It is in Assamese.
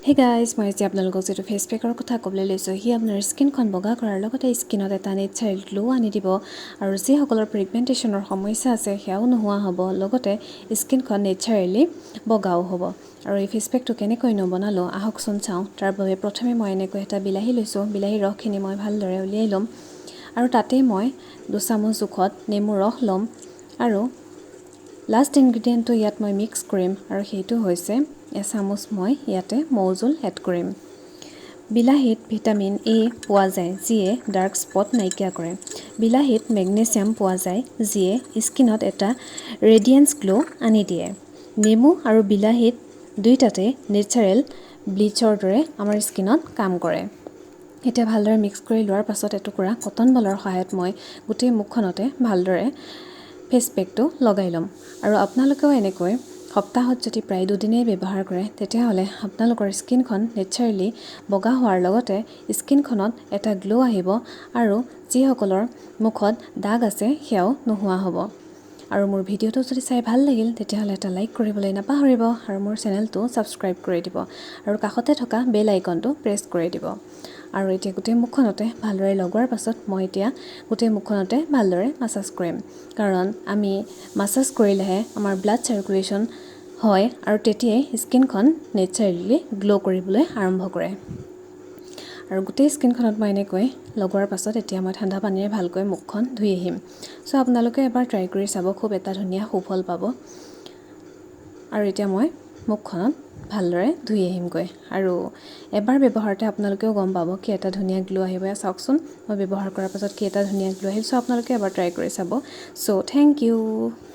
Hey guys, মই আজি আপোনালোকক যেটো ফেস পেকৰ কথা ক'বলৈ লৈছো হি আপোনাৰ স্কিনখন বগা কৰাৰ লগতে স্কিনত এটা নেচাৰেল গ্লো আনি দিব আৰু যি সকলৰ পিগমেন্টেশনৰ সমস্যা আছে হেয়াও নোহোৱা হ'ব লগতে স্কিনখন নেচাৰেলি বগাও হ'ব আৰু এই ফেস পেকটো কেনেকৈ নবনালো আহকচোন চাও তাৰ বাবে প্ৰথমে মই এনেকৈ এটা বিলাহী লৈছো বিলাহীৰ ৰসখিনি মই ভালদৰে উলিয়াই লম আৰু তাতে মই 2 চামুচ জোখত নেমু ৰস লম আৰু লাষ্ট ইনগ্ৰেডিয়েন্টটো ইয়াত মই মিক্স কৰিম আৰু সেইটো হৈছে এচামুচ মই ইয়াতে মৌজুল এড কৰিম বিলাহীত ভিটামিন এ পোৱা যায় যিয়ে ডাৰ্ক স্পট নাইকিয়া কৰে বিলাহীত মেগনেছিয়াম পোৱা যায় যিয়ে স্কিনত এটা ৰেডিয়েন্স গ্লো আনি দিয়ে নেমু আৰু বিলাহীত দুইটাতে নেচাৰেল ব্লিচৰ দৰে আমাৰ স্কিনত কাম কৰে এটা ভালদৰে মিক্স কৰি লোৱাৰ পাছত এটুকুৰা কটন বলৰ সহায়ত মই গোটেই মুখখনতে ভালদৰে ফেস পেকটো লগাই লম আৰু আপোনালোকেও এনেকৈ সপ্তাহত যদি প্ৰায় 2 দিনেই ব্যৱহাৰ কৰে তেতিয়া হলে আপোনালোকৰ স্কিনখন নেচাৰেলি বগা হোৱাৰ লগতে স্কিনখনত এটা গ্লো আহিব আৰু যি সকলৰ মুখত দাগ আছে হেয়াও নোহোৱা হ'ব আৰু মোৰ ভিডিওটো যদি চাই ভাল লাগিল তেতিয়া হলে এটা লাইক কৰিবলৈ নাপাহৰিব আৰু মোৰ চেনেলটো সাবস্ক্ৰাইব কৰি দিব আৰু কাষতে থকা বেল আইকনটো প্ৰেছ কৰি দিব আৰু এতিয়া গোটেই মুখখনতে ভালদৰে লগোৱাৰ পাছত মই এতিয়া গোটেই মুখখনতে ভালদৰে মাসাজ কৰিম কাৰণ আমি মাসাজ কৰিলেহে আমাৰ ব্লাড সাৰ্কুলেশন হয় আৰু তেতিয়াই স্কিনখন নেচাৰেলি গ্লো কৰিবলৈ আৰম্ভ কৰে আৰু গোটেই স্কিনখনত মই এনেকৈ লগোৱাৰ পাছত এতিয়া মই ঠাণ্ডা পানীৰে ভালকৈ মুখখন ধুই আহিম সো আপোনালোকে এবাৰ ট্ৰাই কৰি চাব খুব এটা ধুনীয়া সুফল পাব আৰু এতিয়া মই মুখখনত ভালদৰে ধুই আহিমগৈ আৰু এবাৰ ব্যৱহাৰতে আপোনালোকেও গম পাব কি এটা ধুনীয়া গ্লো আহিব চাওকচোন মই ব্যৱহাৰ কৰাৰ পাছত কি এটা ধুনীয়া গ্লো আহিল সো আপোনালোকে এবাৰ ট্ৰাই কৰি চাব সো থ্যাংক ইউ